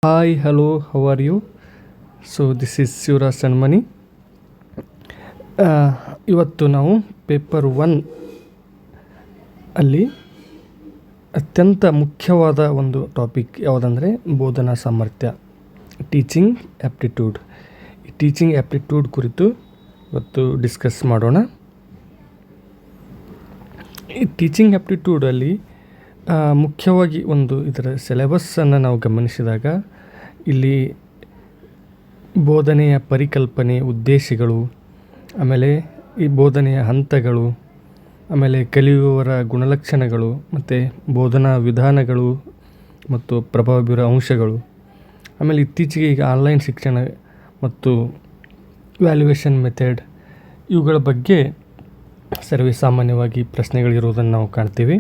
Hi, hello, how are you? So, this is Shivraj Sanmani. ಇವತ್ತು ನಾವು paper 1 ಅಲ್ಲಿ ಅತ್ಯಂತ ಮುಖ್ಯವಾದ ಒಂದು ಟಾಪಿಕ್ ಯಾವುದಂದರೆ ಬೋಧನಾ ಸಾಮರ್ಥ್ಯ, ಟೀಚಿಂಗ್ ಆ್ಯಪ್ಟಿಟ್ಯೂಡ್. ಈ ಟೀಚಿಂಗ್ ಆ್ಯಪ್ಟಿಟ್ಯೂಡ್ ಕುರಿತು ಇವತ್ತು ಡಿಸ್ಕಸ್ ಮಾಡೋಣ. ಈ ಟೀಚಿಂಗ್ ಆ್ಯಪ್ಟಿಟ್ಯೂಡಲ್ಲಿ ಮುಖ್ಯವಾಗಿ ಇದರ ಸಿಲೆಬಸ್ಸನ್ನು ನಾವು ಗಮನಿಸಿದಾಗ ಇಲ್ಲಿ ಬೋಧನೆಯ ಪರಿಕಲ್ಪನೆ, ಉದ್ದೇಶಗಳು, ಆಮೇಲೆ ಈ ಬೋಧನೆಯ ಹಂತಗಳು, ಆಮೇಲೆ ಕಲಿಯುವವರ ಗುಣಲಕ್ಷಣಗಳು ಮತ್ತು ಬೋಧನಾ ವಿಧಾನಗಳು ಮತ್ತು ಪ್ರಭಾವ ಬೀರೋ ಅಂಶಗಳು, ಆಮೇಲೆ ಇತ್ತೀಚೆಗೆ ಈಗ ಆನ್ಲೈನ್ ಶಿಕ್ಷಣ ಮತ್ತು ವ್ಯಾಲ್ಯುವೇಷನ್ ಮೆಥಡ್ ಇವುಗಳ ಬಗ್ಗೆ ಸರ್ವೇ ಸಾಮಾನ್ಯವಾಗಿ ಪ್ರಶ್ನೆಗಳಿರೋದನ್ನು ನಾವು ಕಾಣ್ತೀವಿ.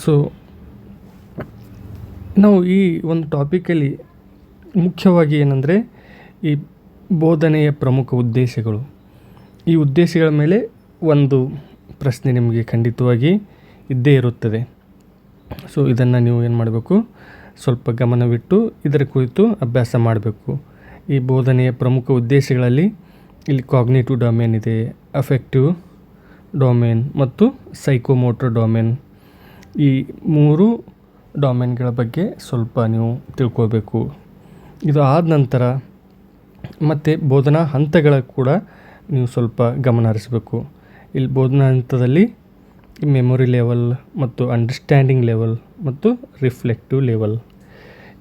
ಸೊ ನಾವು ಈ ಒಂದು ಟಾಪಿಕಲ್ಲಿ ಮುಖ್ಯವಾಗಿ ಏನಂದರೆ ಈ ಬೋಧನೆಯ ಪ್ರಮುಖ ಉದ್ದೇಶಗಳು, ಈ ಉದ್ದೇಶಗಳ ಮೇಲೆ ಒಂದು ಪ್ರಶ್ನೆ ನಿಮಗೆ ಖಂಡಿತವಾಗಿ ಇದ್ದೇ ಇರುತ್ತದೆ. ಸೊ ಇದನ್ನು ನೀವು ಏನು ಮಾಡಬೇಕು, ಸ್ವಲ್ಪ ಗಮನವಿಟ್ಟು ಇದರ ಕುರಿತು ಅಭ್ಯಾಸ ಮಾಡಬೇಕು. ಈ ಬೋಧನೆಯ ಪ್ರಮುಖ ಉದ್ದೇಶಗಳಲ್ಲಿ ಇಲ್ಲಿ ಕಾಗ್ನಿಟಿವ್ ಡೊಮೇನ್ ಇದೆ, ಅಫೆಕ್ಟಿವ್ ಡೊಮೇನ್ ಮತ್ತು ಸೈಕೋಮೋಟರ್ ಡೊಮೇನ್. ಈ 3 ಡೊಮೇನ್ಗಳ ಬಗ್ಗೆ ಸ್ವಲ್ಪ ನೀವು ತಿಳ್ಕೋಬೇಕು. ಇದು ಆದ ನಂತರ ಮತ್ತು ಬೋಧನಾ ಹಂತಗಳ ಕೂಡ ನೀವು ಸ್ವಲ್ಪ ಗಮನ ಹರಿಸಬೇಕು. ಇಲ್ಲಿ ಬೋಧನಾ ಹಂತದಲ್ಲಿ ಮೆಮೊರಿ ಲೆವೆಲ್ ಮತ್ತು ಅಂಡರ್ಸ್ಟ್ಯಾಂಡಿಂಗ್ ಲೆವೆಲ್ ಮತ್ತು ರಿಫ್ಲೆಕ್ಟಿವ್ ಲೆವೆಲ್.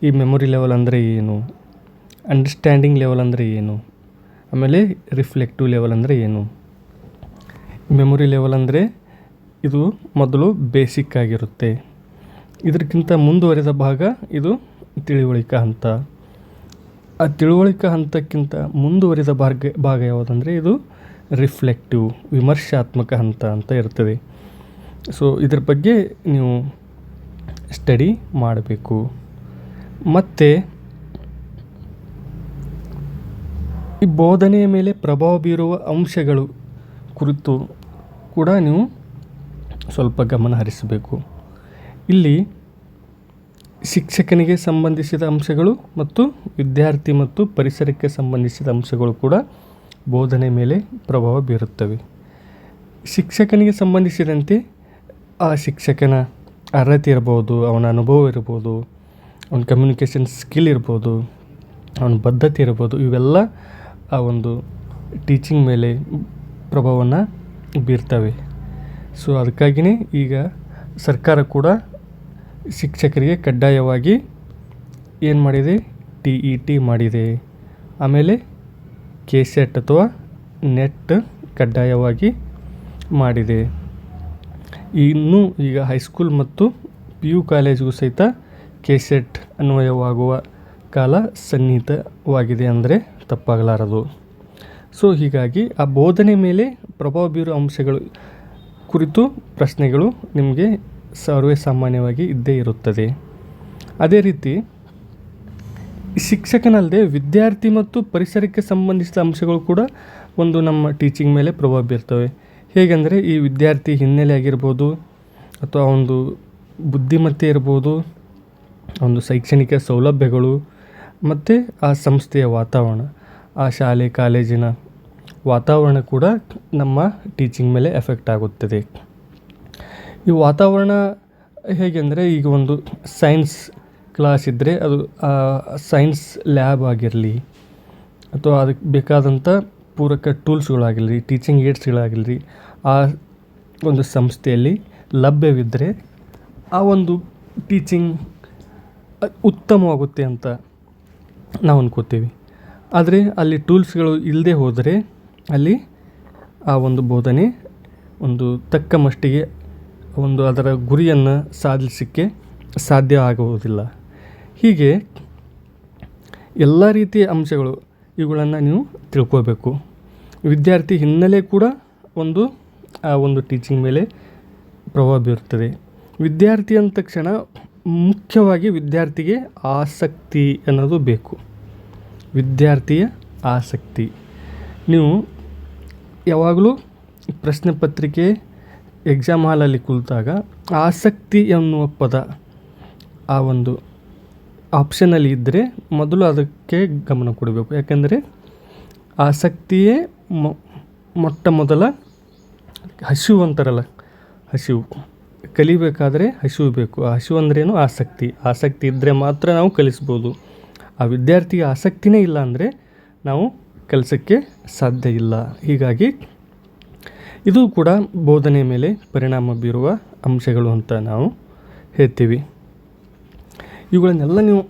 ಈ ಮೆಮೊರಿ ಲೆವೆಲ್ ಅಂದರೆ ಏನು, ಅಂಡರ್ಸ್ಟ್ಯಾಂಡಿಂಗ್ ಲೆವೆಲ್ ಅಂದರೆ ಏನು, ಆಮೇಲೆ ರಿಫ್ಲೆಕ್ಟಿವ್ ಲೆವೆಲ್ ಅಂದರೆ ಏನು. ಮೆಮೊರಿ ಲೆವೆಲ್ ಅಂದರೆ ಇದು ಮೊದಲು ಬೇಸಿಕ್ ಆಗಿರುತ್ತೆ. ಇದಕ್ಕಿಂತ ಮುಂದುವರಿದ ಭಾಗ ಇದು ತಿಳುವಳಿಕೆ ಹಂತ. ಆ ತಿಳುವಳಿಕೆ ಹಂತಕ್ಕಿಂತ ಮುಂದುವರಿದ ಭಾಗ ಯಾವುದಂದರೆ ಇದು ರಿಫ್ಲೆಕ್ಟಿವ್, ವಿಮರ್ಶಾತ್ಮಕ ಹಂತ ಅಂತ ಇರ್ತದೆ. ಸೊ ಇದ್ರ ಬಗ್ಗೆ ನೀವು ಸ್ಟಡಿ ಮಾಡಬೇಕು. ಮತ್ತು ಈ ಬೋಧನೆಯ ಮೇಲೆ ಪ್ರಭಾವ ಬೀರುವ ಅಂಶಗಳು ಕುರಿತು ಕೂಡ ನೀವು ಸ್ವಲ್ಪ ಗಮನ ಹರಿಸಬೇಕು. ಇಲ್ಲಿ ಶಿಕ್ಷಕನಿಗೆ ಸಂಬಂಧಿಸಿದ ಅಂಶಗಳು ಮತ್ತು ವಿದ್ಯಾರ್ಥಿ ಮತ್ತು ಪರಿಸರಕ್ಕೆ ಸಂಬಂಧಿಸಿದ ಅಂಶಗಳು ಕೂಡ ಬೋಧನೆ ಮೇಲೆ ಪ್ರಭಾವ ಬೀರುತ್ತವೆ. ಶಿಕ್ಷಕನಿಗೆ ಸಂಬಂಧಿಸಿದಂತೆ ಆ ಶಿಕ್ಷಕನ ಅರ್ಹತೆ ಇರ್ಬೋದು, ಅವನ ಅನುಭವ ಇರ್ಬೋದು, ಅವನ ಕಮ್ಯುನಿಕೇಷನ್ ಸ್ಕಿಲ್ ಇರ್ಬೋದು, ಅವನ ಬದ್ಧತೆ ಇರ್ಬೋದು, ಇವೆಲ್ಲ ಆ ಒಂದು ಟೀಚಿಂಗ್ ಮೇಲೆ ಪ್ರಭಾವವನ್ನು ಬೀರ್ತವೆ. ಸೊ ಅದಕ್ಕಾಗಿಯೇ ಈಗ ಸರ್ಕಾರ ಕೂಡ ಶಿಕ್ಷಕರಿಗೆ ಕಡ್ಡಾಯವಾಗಿ ಏನು ಮಾಡಿದೆ, TET ಮಾಡಿದೆ. ಆಮೇಲೆ KCET ಅಥವಾ ನೆಟ್ ಕಡ್ಡಾಯವಾಗಿ ಮಾಡಿದೆ. ಇನ್ನೂ ಈಗ ಹೈಸ್ಕೂಲ್ ಮತ್ತು PU ಕಾಲೇಜಿಗೂ ಸಹಿತ KCET ಅನ್ವಯವಾಗುವ ಕಾಲ ಸನ್ನಿಹಿತವಾಗಿದೆ ಅಂದರೆ ತಪ್ಪಾಗಲಾರದು. ಸೊ ಹೀಗಾಗಿ ಆ ಬೋಧನೆ ಮೇಲೆ ಪ್ರಭಾವ ಬೀರೋ ಅಂಶಗಳು ಕುರಿತು ಪ್ರಶ್ನೆಗಳು ನಿಮಗೆ ಸರ್ವೇ ಸಾಮಾನ್ಯವಾಗಿ ಇದ್ದೇ ಇರುತ್ತದೆ. ಅದೇ ರೀತಿ ಶಿಕ್ಷಕನಲ್ಲದೆ ವಿದ್ಯಾರ್ಥಿ ಮತ್ತು ಪರಿಸರಕ್ಕೆ ಸಂಬಂಧಿಸಿದ ಅಂಶಗಳು ಕೂಡ ನಮ್ಮ ಟೀಚಿಂಗ್ ಮೇಲೆ ಪ್ರಭಾವ ಬೀರ್ತವೆ. ಹೇಗೆಂದರೆ ಈ ವಿದ್ಯಾರ್ಥಿ ಹಿನ್ನೆಲೆ ಆಗಿರ್ಬೋದು, ಅಥವಾ ಒಂದು ಬುದ್ಧಿಮತ್ತೆ ಇರ್ಬೋದು, ಒಂದು ಶೈಕ್ಷಣಿಕ ಸೌಲಭ್ಯಗಳು ಮತ್ತು ಆ ಸಂಸ್ಥೆಯ ವಾತಾವರಣ, ಆ ಶಾಲೆ ಕಾಲೇಜಿನ ವಾತಾವರಣ ಕೂಡ ನಮ್ಮ ಟೀಚಿಂಗ್ ಮೇಲೆ ಎಫೆಕ್ಟ್ ಆಗುತ್ತದೆ. ಈ ವಾತಾವರಣ ಹೇಗೆಂದರೆ ಈಗ ಒಂದು ಸೈನ್ಸ್ ಕ್ಲಾಸ್ ಇದ್ದರೆ ಅದು ಸೈನ್ಸ್ ಲ್ಯಾಬ್ ಆಗಿರಲಿ, ಅಥವಾ ಅದಕ್ಕೆ ಬೇಕಾದಂಥ ಪೂರಕ ಟೂಲ್ಸ್ಗಳಾಗಿರಲಿ, ಟೀಚಿಂಗ್ ಏಡ್ಸ್ಗಳಾಗಿರಲಿ ಆ ಒಂದು ಸಂಸ್ಥೆಯಲ್ಲಿ ಲಭ್ಯವಿದ್ದರೆ ಆ ಒಂದು ಟೀಚಿಂಗ್ ಉತ್ತಮವಾಗುತ್ತೆ ಅಂತ ನಾವು ಅನ್ಕೋತೀವಿ. ಆದರೆ ಅಲ್ಲಿ ಟೂಲ್ಸ್ಗಳು ಇಲ್ಲದೆ ಹೋದರೆ ಅಲ್ಲಿ ಆ ಒಂದು ಬೋಧನೆ ತಕ್ಕ ಮಟ್ಟಿಗೆ ಅದರ ಗುರಿಯನ್ನು ಸಾಧಿಸಲಿಕ್ಕೆ ಸಾಧ್ಯ ಆಗುವುದಿಲ್ಲ. ಹೀಗೆ ಎಲ್ಲ ರೀತಿಯ ಅಂಶಗಳು ಇವುಗಳನ್ನು ನೀವು ತಿಳ್ಕೋಬೇಕು. ವಿದ್ಯಾರ್ಥಿ ಹಿನ್ನೆಲೆ ಕೂಡ ಆ ಒಂದು ಟೀಚಿಂಗ್ ಮೇಲೆ ಪ್ರಭಾವ ಬೀರುತ್ತದೆ. ವಿದ್ಯಾರ್ಥಿ ಅಂದ ತಕ್ಷಣ ಮುಖ್ಯವಾಗಿ ವಿದ್ಯಾರ್ಥಿಗೆ ಆಸಕ್ತಿ ಅನ್ನೋದು ಬೇಕು. ವಿದ್ಯಾರ್ಥಿಯ ಆಸಕ್ತಿ. ನೀವು ಯಾವಾಗಲೂ ಪ್ರಶ್ನೆ ಪತ್ರಿಕೆ ಎಕ್ಸಾಮ್ ಹಾಲಲ್ಲಿ ಕುಳಿತಾಗ ಆಸಕ್ತಿ ಎನ್ನುವ ಪದ ಆ ಒಂದು ಆಪ್ಷನಲ್ಲಿ ಇದ್ದರೆ ಮೊದಲು ಅದಕ್ಕೆ ಗಮನ ಕೊಡಬೇಕು. ಯಾಕೆಂದರೆ ಆಸಕ್ತಿಯೇ ಮೊಟ್ಟ ಮೊದಲ ಹಸಿವು ಅಂತಾರಲ್ಲ, ಹಸಿವು. ಕಲಿಬೇಕಾದರೆ ಹಸಿವು ಬೇಕು. ಆ ಹಸಿವು ಅಂದ್ರೇನು? ಆಸಕ್ತಿ ಇದ್ದರೆ ಮಾತ್ರ ನಾವು ಕಲಿಸ್ಬೋದು. ಆ ವಿದ್ಯಾರ್ಥಿಗೆ ಆಸಕ್ತಿನೇ ಇಲ್ಲ ಅಂದರೆ ನಾವು ಕಲಿಸೋಕ್ಕೆ ಸಾಧ್ಯ ಇಲ್ಲ. ಹೀಗಾಗಿ ಇದು ಕೂಡ ಬೋಧನೆ ಮೇಲೆ ಪರಿಣಾಮ ಬೀರುವ ಅಂಶಗಳು ಅಂತ ನಾವು ಹೇಳ್ತೀವಿ. ಇವುಗಳನ್ನೆಲ್ಲ ನೀವು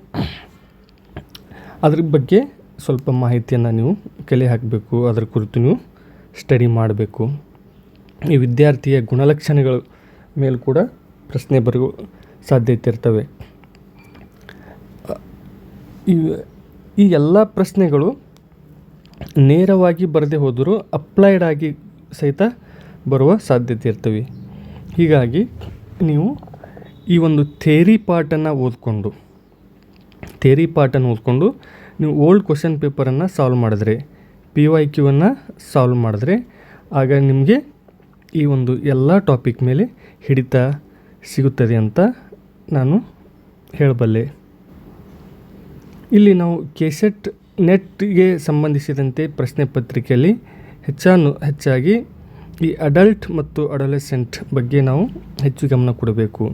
ಅದ್ರ ಬಗ್ಗೆ ಸ್ವಲ್ಪ ಮಾಹಿತಿಯನ್ನು ನೀವು ಕಲೆ ಹಾಕಬೇಕು. ಅದರ ಕುರಿತು ನೀವು ಸ್ಟಡಿ ಮಾಡಬೇಕು. ಈ ವಿದ್ಯಾರ್ಥಿಯ ಗುಣಲಕ್ಷಣಗಳ ಮೇಲೂ ಕೂಡ ಪ್ರಶ್ನೆ ಬರುವ ಸಾಧ್ಯತೆ ಇರ್ತವೆ. ಈ ಎಲ್ಲ ಪ್ರಶ್ನೆಗಳು ನೇರವಾಗಿ ಬರದೇ ಹೋದರೂ ಅಪ್ಲೈಡ್ ಆಗಿ ಸಹಿತ ಬರುವ ಸಾಧ್ಯತೆ ಇರ್ತವೆ. ಹೀಗಾಗಿ ನೀವು ಈ ಒಂದು ಥಿಯರಿ ಪಾರ್ಟನ್ನು ಓದ್ಕೊಂಡು ನೀವು ಓಲ್ಡ್ ಕ್ವಶನ್ ಪೇಪರನ್ನು ಸಾಲ್ವ್ ಮಾಡಿದ್ರೆ, PYQ ಸಾಲ್ವ್ ಮಾಡಿದ್ರೆ ಆಗ ನಿಮಗೆ ಈ ಒಂದು ಎಲ್ಲ ಟಾಪಿಕ್ ಮೇಲೆ ಹಿಡಿತ ಸಿಗುತ್ತದೆ ಅಂತ ನಾನು ಹೇಳಬಲ್ಲೆ. ಇಲ್ಲಿ ನಾವು KCET ನೆಟ್ಗೆ ಸಂಬಂಧಿಸಿದಂತೆ ಪ್ರಶ್ನೆ ಪತ್ರಿಕೆಯಲ್ಲಿ ಹೆಚ್ಚಾಗಿ ಈ ಅಡಲ್ಟ್ ಮತ್ತು ಅಡೋಲೆಸೆಂಟ್ ಬಗ್ಗೆ ನಾವು ಹೆಚ್ಚು ಗಮನ ಕೊಡಬೇಕು.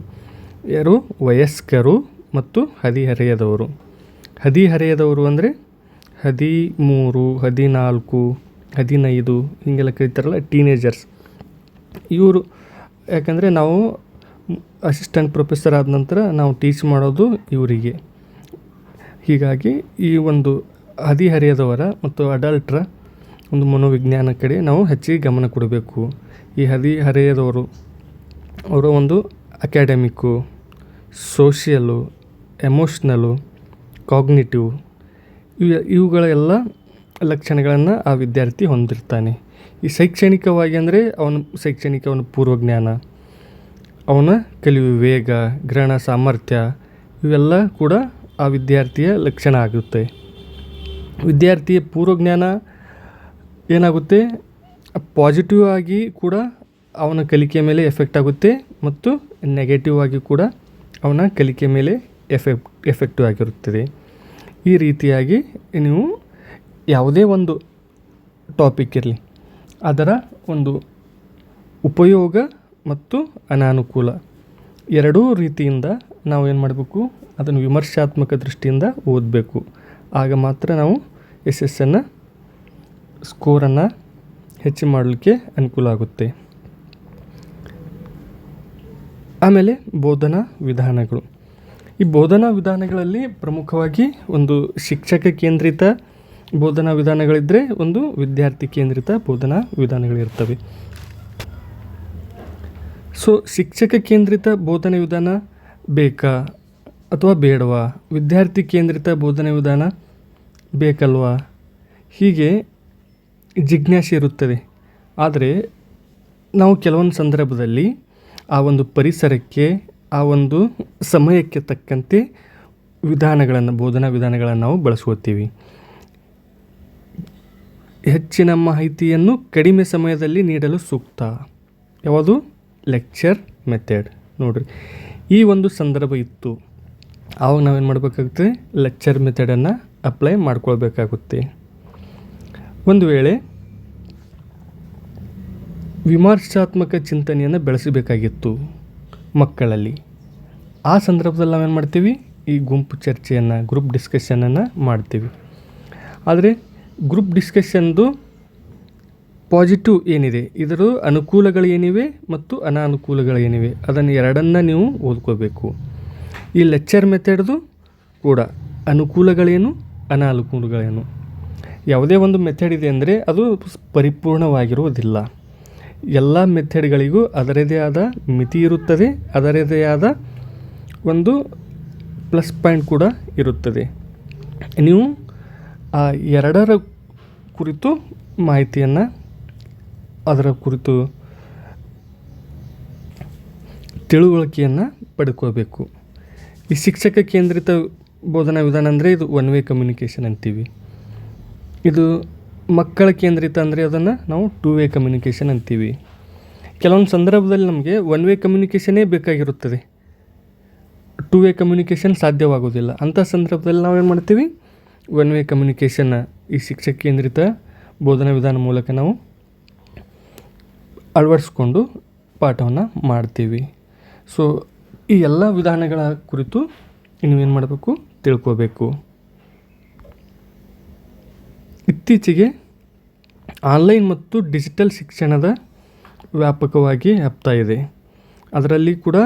ಯಾರು? ವಯಸ್ಕರು ಮತ್ತು ಹದಿಹರೆಯದವರು ಅಂದರೆ 13, 14, 15 ಹೀಗೆಲ್ಲ ಕರೀತಾರಲ್ಲ, ಟೀನೇಜರ್ಸ್. ಇವರು ಯಾಕಂದರೆ ನಾವು ಅಸಿಸ್ಟೆಂಟ್ ಪ್ರೊಫೆಸರ್ ಆದ ನಂತರ ನಾವು ಟೀಚ್ ಮಾಡೋದು ಇವರಿಗೆ. ಹೀಗಾಗಿ ಈ ಒಂದು ಹದಿಹರೆಯದವರ ಮತ್ತು ಅಡಲ್ಟ್ರ ಒಂದು ಮನೋವಿಜ್ಞಾನ ಕಡೆ ನಾವು ಹೆಚ್ಚಿಗೆ ಗಮನ ಕೊಡಬೇಕು. ಈ ಹದಿಹರೆಯದವರು ಅವರ ಒಂದು ಅಕಾಡೆಮಿಕ್ಕು, ಸೋಷಿಯಲ್ಲು, ಎಮೋಷ್ನಲ್ಲು, ಕಾಗ್ನಿಟಿವ್ ಇವುಗಳ ಎಲ್ಲ ಲಕ್ಷಣಗಳನ್ನು ಆ ವಿದ್ಯಾರ್ಥಿ ಹೊಂದಿರ್ತಾನೆ. ಈ ಶೈಕ್ಷಣಿಕವಾಗಿ ಅಂದರೆ ಅವನ ಪೂರ್ವಜ್ಞಾನ, ಅವನ ಕಲಿಯುವ ವೇಗ, ಗ್ರಹಣ ಸಾಮರ್ಥ್ಯ ಇವೆಲ್ಲ ಕೂಡ ಆ ವಿದ್ಯಾರ್ಥಿಯ ಲಕ್ಷಣ ಆಗುತ್ತೆ. ವಿದ್ಯಾರ್ಥಿಯ ಪೂರ್ವಜ್ಞಾನ ಏನಾಗುತ್ತೆ? ಪಾಸಿಟಿವ್ ಆಗಿ ಕೂಡ ಅವನ ಕಲಿಕೆ ಮೇಲೆ ಎಫೆಕ್ಟ್ ಆಗುತ್ತೆ ಮತ್ತು ನೆಗೆಟಿವ್ ಆಗಿ ಕೂಡ ಅವನ ಕಲಿಕೆ ಮೇಲೆ ಎಫೆಕ್ಟಿವ್ ಆಗಿರುತ್ತದೆ. ಈ ರೀತಿಯಾಗಿ ನೀವು ಯಾವುದೇ ಒಂದು ಟಾಪಿಕ್ ಇರಲಿ, ಅದರ ಒಂದು ಉಪಯೋಗ ಮತ್ತು ಅನಾನುಕೂಲ ಎರಡೂ ರೀತಿಯಿಂದ ನಾವು ಏನು ಮಾಡಬೇಕು? ಅದನ್ನು ವಿಮರ್ಶಾತ್ಮಕ ದೃಷ್ಟಿಯಿಂದ ಓದಬೇಕು. ಆಗ ಮಾತ್ರ ನಾವು ಯಶಸ್ಸನ್ನು ಸ್ಕೋರನ್ನು ಹೆಚ್ಚು ಮಾಡಲಿಕ್ಕೆ ಅನುಕೂಲ ಆಗುತ್ತೆ. ಆಮೇಲೆ ಬೋಧನಾ ವಿಧಾನಗಳು. ಈ ಬೋಧನಾ ವಿಧಾನಗಳಲ್ಲಿ ಪ್ರಮುಖವಾಗಿ ಒಂದು ಶಿಕ್ಷಕ ಕೇಂದ್ರಿತ ಬೋಧನಾ ವಿಧಾನಗಳಿದ್ದರೆ, ಒಂದು ವಿದ್ಯಾರ್ಥಿ ಕೇಂದ್ರಿತ ಬೋಧನಾ ವಿಧಾನಗಳಿರ್ತವೆ. ಸೊ ಶಿಕ್ಷಕ ಕೇಂದ್ರಿತ ಬೋಧನೆ ವಿಧಾನ ಬೇಕಾ ಅಥವಾ ಬೇಡವಾ? ವಿದ್ಯಾರ್ಥಿ ಕೇಂದ್ರಿತ ಬೋಧನೆ ವಿಧಾನ ಬೇಕಲ್ವಾ? ಹೀಗೆ ಜಿಜ್ಞಾಸೆ ಇರುತ್ತದೆ. ಆದರೆ ನಾವು ಕೆಲವೊಂದು ಸಂದರ್ಭದಲ್ಲಿ ಆ ಒಂದು ಪರಿಸರಕ್ಕೆ, ಆ ಒಂದು ಸಮಯಕ್ಕೆ ತಕ್ಕಂತೆ ಬೋಧನಾ ವಿಧಾನಗಳನ್ನು ನಾವು ಬಳಸ್ಕೋತೀವಿ. ಹೆಚ್ಚಿನ ಮಾಹಿತಿಯನ್ನು ಕಡಿಮೆ ಸಮಯದಲ್ಲಿ ನೀಡಲು ಸೂಕ್ತ ಯಾವುದು? Lecture method. ನೋಡಿರಿ, ಈ ಒಂದು ಸಂದರ್ಭ ಇತ್ತು, ಆವಾಗ ನಾವೇನು ಮಾಡಬೇಕಾಗುತ್ತೆ? ಲೆಕ್ಚರ್ ಮೆಥಡನ್ನು ಅಪ್ಲೈ ಮಾಡ್ಕೊಳ್ಬೇಕಾಗುತ್ತೆ. ಒಂದು ವೇಳೆ ವಿಮರ್ಶಾತ್ಮಕ ಚಿಂತನೆಯನ್ನು ಬೆಳೆಸಬೇಕಾಗಿತ್ತು ಮಕ್ಕಳಲ್ಲಿ, ಆ ಸಂದರ್ಭದಲ್ಲಿ ನಾವೇನು ಮಾಡ್ತೀವಿ? ಈ ಗುಂಪು ಚರ್ಚೆಯನ್ನು, ಗ್ರೂಪ್ ಡಿಸ್ಕಷನನ್ನು ಮಾಡ್ತೀವಿ. ಆದರೆ ಗ್ರೂಪ್ ಡಿಸ್ಕಷನ್ದು ಪಾಸಿಟಿವ್ ಏನಿದೆ, ಇದರ ಅನುಕೂಲಗಳು ಏನಿವೆ ಮತ್ತು ಅನಾನುಕೂಲಗಳೇನಿವೆ, ಅದನ್ನು ಎರಡನ್ನು ನೀವು ಓದ್ಕೋಬೇಕು. ಈ ಲೆಕ್ಚರ್ ಮೆಥಡ್ದು ಕೂಡ ಅನುಕೂಲಗಳೇನು, ಅನಾನುಕೂಲಗಳೇನು. ಯಾವುದೇ ಒಂದು ಮೆಥಡ್ ಇದೆ ಅಂದರೆ ಅದು ಪರಿಪೂರ್ಣವಾಗಿರುವುದಿಲ್ಲ. ಎಲ್ಲ ಮೆಥಡ್ಗಳಿಗೂ ಅದರದೇ ಆದ ಮಿತಿ ಇರುತ್ತದೆ, ಅದರದೇ ಆದ ಒಂದು ಪ್ಲಸ್ ಪಾಯಿಂಟ್ ಕೂಡ ಇರುತ್ತದೆ. ನೀವು ಆ ಎರಡರ ಕುರಿತು ಮಾಹಿತಿಯನ್ನು, ಅದರ ಕುರಿತು ತಿಳುವಳಿಕೆಯನ್ನು ಪಡ್ಕೋಬೇಕು. ಈ ಶಿಕ್ಷಕ ಕೇಂದ್ರಿತ ಬೋಧನಾ ವಿಧಾನ ಅಂದರೆ ಇದು ಒನ್ ವೇ ಕಮ್ಯುನಿಕೇಷನ್ ಅಂತೀವಿ. ಇದು ಮಕ್ಕಳ ಕೇಂದ್ರಿತ ಅಂದರೆ ಅದನ್ನು ನಾವು 2 ವೇ ಕಮ್ಯುನಿಕೇಷನ್ ಅಂತೀವಿ. ಕೆಲವೊಂದು ಸಂದರ್ಭದಲ್ಲಿ ನಮಗೆ ಒನ್ ವೇ ಕಮ್ಯುನಿಕೇಷನ್ನೇ ಬೇಕಾಗಿರುತ್ತದೆ. ಟೂ ವೇ ಕಮ್ಯುನಿಕೇಷನ್ ಸಾಧ್ಯವಾಗೋದಿಲ್ಲ. ಅಂಥ ಸಂದರ್ಭದಲ್ಲಿ ನಾವೇನು ಮಾಡ್ತೀವಿ, ಒನ್ ವೇ ಕಮ್ಯುನಿಕೇಷನ್ನ ಈ ಶಿಕ್ಷಕ ಕೇಂದ್ರಿತ ಬೋಧನಾ ವಿಧಾನ ಮೂಲಕ ನಾವು ಅಳವಡಿಸ್ಕೊಂಡು ಪಾಠವನ್ನು ಮಾಡ್ತೀವಿ. ಸೊ ಈ ಎಲ್ಲ ವಿಧಾನಗಳ ಕುರಿತು ನೀವೇನು ಮಾಡಬೇಕು, ತಿಳ್ಕೋಬೇಕು. ಇತ್ತೀಚೆಗೆ ಆನ್ಲೈನ್ ಮತ್ತು ಡಿಜಿಟಲ್ ಶಿಕ್ಷಣದ ವ್ಯಾಪಕವಾಗಿ ಹಬ್ತಾ ಇದೆ. ಅದರಲ್ಲಿ ಕೂಡ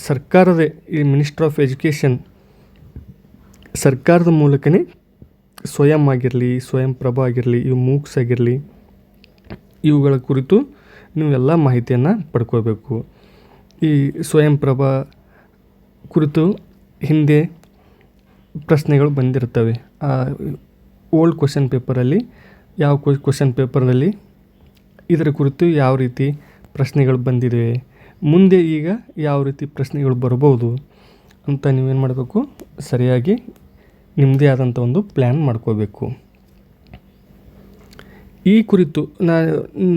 ಸರ್ಕಾರದ ಈ ಮಿನಿಸ್ಟ್ರ್ ಆಫ್ ಎಜುಕೇಷನ್ ಸರ್ಕಾರದ ಮೂಲಕನೇ ಸ್ವಯಂ ಆಗಿರಲಿ, ಸ್ವಯಂ ಪ್ರಭಾ ಆಗಿರಲಿ, ಇವು ಮೂಕ್ಸ್ ಆಗಿರಲಿ, ಇವುಗಳ ಕುರಿತು ನೀವೆಲ್ಲ ಮಾಹಿತಿಯನ್ನು ಪಡ್ಕೋಬೇಕು. ಈ ಸ್ವಯಂ ಪ್ರಭಾ ಕುರಿತು ಹಿಂದೆ ಪ್ರಶ್ನೆಗಳು ಬಂದಿರ್ತವೆ. ಓಲ್ಡ್ ಕ್ವಶನ್ ಪೇಪರಲ್ಲಿ ಯಾವ ಕ್ವಶನ್ ಪೇಪರ್ನಲ್ಲಿ ಇದರ ಕುರಿತು ಯಾವ ರೀತಿ ಪ್ರಶ್ನೆಗಳು ಬಂದಿವೆ, ಮುಂದೆ ಈಗ ಯಾವ ರೀತಿ ಪ್ರಶ್ನೆಗಳು ಬರ್ಬೋದು ಅಂತ ನೀವೇನು ಮಾಡಬೇಕು, ಸರಿಯಾಗಿ ನಿಮ್ಮದೇ ಆದಂಥ ಒಂದು ಪ್ಲ್ಯಾನ್ ಮಾಡ್ಕೋಬೇಕು. ಈ ಕುರಿತು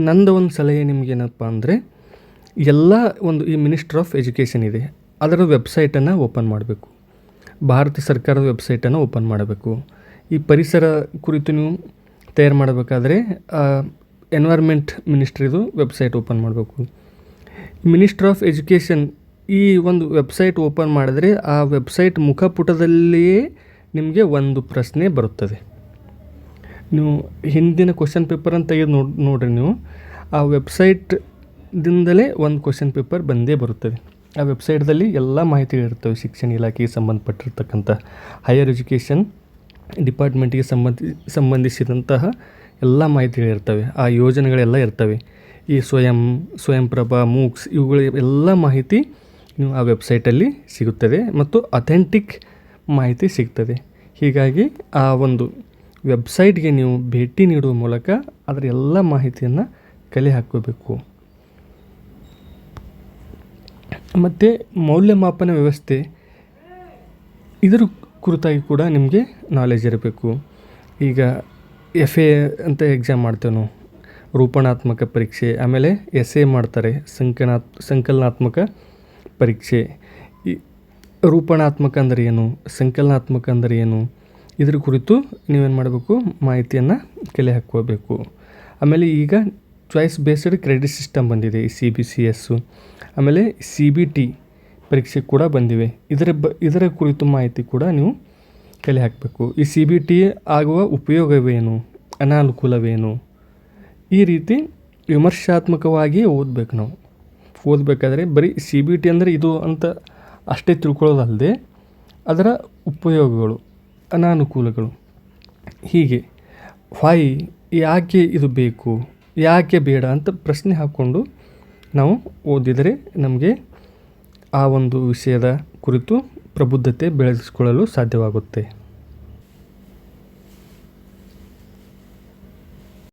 ನಂದು ಒಂದು ಸಲಹೆ ನಿಮಗೇನಪ್ಪ ಅಂದರೆ, ಎಲ್ಲ ಒಂದು ಈ ಮಿನಿಸ್ಟ್ರ್ ಆಫ್ ಎಜುಕೇಷನ್ ಇದೆ, ಅದರ ವೆಬ್ಸೈಟನ್ನು ಓಪನ್ ಮಾಡಬೇಕು. ಭಾರತ ಸರ್ಕಾರದ ವೆಬ್ಸೈಟನ್ನು ಓಪನ್ ಮಾಡಬೇಕು. ಈ ಪರಿಸರ ಕುರಿತು ನೀವು ತಯಾರು ಮಾಡಬೇಕಾದ್ರೆ ಎನ್ವೈರ್ಮೆಂಟ್ ಮಿನಿಸ್ಟ್ರಿದು ವೆಬ್ಸೈಟ್ ಓಪನ್ ಮಾಡಬೇಕು. ಮಿನಿಸ್ಟ್ರ್ ಆಫ್ ಎಜುಕೇಷನ್ ಈ ಒಂದು ವೆಬ್ಸೈಟ್ ಓಪನ್ ಮಾಡಿದ್ರೆ ಆ ವೆಬ್ಸೈಟ್ ಮುಖಪುಟದಲ್ಲಿಯೇ ನಿಮಗೆ ಒಂದು ಪ್ರಶ್ನೆ ಬರುತ್ತದೆ. ನೀವು ಹಿಂದಿನ ಕ್ವಶನ್ ಪೇಪರನ್ನು ತೆಗೆದು ನೋಡಿರಿ, ನೀವು ಆ ವೆಬ್ಸೈಟ್ದಿಂದಲೇ ಒಂದು ಕ್ವಶನ್ ಪೇಪರ್ ಬಂದೇ ಬರುತ್ತದೆ. ಆ ವೆಬ್ಸೈಟ್ದಲ್ಲಿ ಎಲ್ಲ ಮಾಹಿತಿಗಳಿರ್ತವೆ, ಶಿಕ್ಷಣ ಇಲಾಖೆಗೆ ಸಂಬಂಧಪಟ್ಟಿರ್ತಕ್ಕಂಥ ಹೈಯರ್ ಎಜುಕೇಷನ್ ಡಿಪಾರ್ಟ್ಮೆಂಟಿಗೆ ಸಂಬಂಧಿಸಿದಂತಹ ಎಲ್ಲ ಮಾಹಿತಿಗಳಿರ್ತವೆ, ಆ ಯೋಜನೆಗಳೆಲ್ಲ ಇರ್ತವೆ. ಈ ಸ್ವಯಂ ಪ್ರಭಾ, ಮೂಕ್ಸ್ ಇವುಗಳ ಎಲ್ಲ ಮಾಹಿತಿ ನೀವು ಆ ವೆಬ್ಸೈಟಲ್ಲಿ ಸಿಗುತ್ತದೆ ಮತ್ತು ಅಥೆಂಟಿಕ್ ಮಾಹಿತಿ ಸಿಗ್ತದೆ. ಹೀಗಾಗಿ ಆ ಒಂದು ವೆಬ್ಸೈಟ್ಗೆ ನೀವು ಭೇಟಿ ನೀಡುವ ಮೂಲಕ ಅದರ ಎಲ್ಲ ಮಾಹಿತಿಯನ್ನು ಕಲೆ ಹಾಕ್ಕೋಬೇಕು. ಮತ್ತು ಮೌಲ್ಯಮಾಪನ ವ್ಯವಸ್ಥೆ, ಇದರ ಕುರಿತಾಗಿ ಕೂಡ ನಿಮಗೆ ನಾಲೆಜ್ ಇರಬೇಕು. ಈಗ FA ಅಂತ ಎಕ್ಸಾಮ್ ಮಾಡ್ತೇವೆ ನಾವು, ರೂಪಣಾತ್ಮಕ ಪರೀಕ್ಷೆ, ಆಮೇಲೆ SA ಮಾಡ್ತಾರೆ, ಸಂಕಲನಾತ್ಮಕ ಪರೀಕ್ಷೆ. ಈ ರೂಪಣಾತ್ಮಕ ಅಂದರೆ ಏನು, ಸಂಕಲನಾತ್ಮಕ ಅಂದರೆ ಏನು, ಇದ್ರ ಕುರಿತು ನೀವೇನು ಮಾಡಬೇಕು, ಮಾಹಿತಿಯನ್ನು ಕಲೆ ಹಾಕ್ಕೋಬೇಕು. ಆಮೇಲೆ ಈಗ ಚಾಯ್ಸ್ ಬೇಸ್ಡ್ ಕ್ರೆಡಿಟ್ ಸಿಸ್ಟಮ್ ಬಂದಿದೆ, ಈ CBCS, ಆಮೇಲೆ CBT ಪರೀಕ್ಷೆ ಕೂಡ ಬಂದಿವೆ. ಇದರ ಕುರಿತು ಮಾಹಿತಿ ಕೂಡ ನೀವು ಕಲೆ ಹಾಕಬೇಕು. ಈ CBT ಆಗುವ ಉಪಯೋಗವೇನು, ಅನಾನುಕೂಲವೇನು, ಈ ರೀತಿ ವಿಮರ್ಶಾತ್ಮಕವಾಗಿ ಓದಬೇಕು. ನಾವು ಓದಬೇಕಾದ್ರೆ ಬರೀ CBT ಅಂದರೆ ಇದು ಅಂತ ಅಷ್ಟೇ ತಿಳ್ಕೊಳ್ಳೋದಲ್ಲದೆ ಅದರ ಉಪಯೋಗಗಳು, ಅನಾನುಕೂಲಗಳು, ಹೀಗೆ ಯಾಕೆ ಇದು ಬೇಕು, ಯಾಕೆ ಬೇಡ ಅಂತ ಪ್ರಶ್ನೆ ಹಾಕ್ಕೊಂಡು ನಾವು ಓದಿದರೆ ನಮಗೆ ಆ ಒಂದು ವಿಷಯದ ಕುರಿತು ಪ್ರಬುದ್ಧತೆ ಬೆಳೆಸಿಕೊಳ್ಳಲು ಸಾಧ್ಯವಾಗುತ್ತೆ.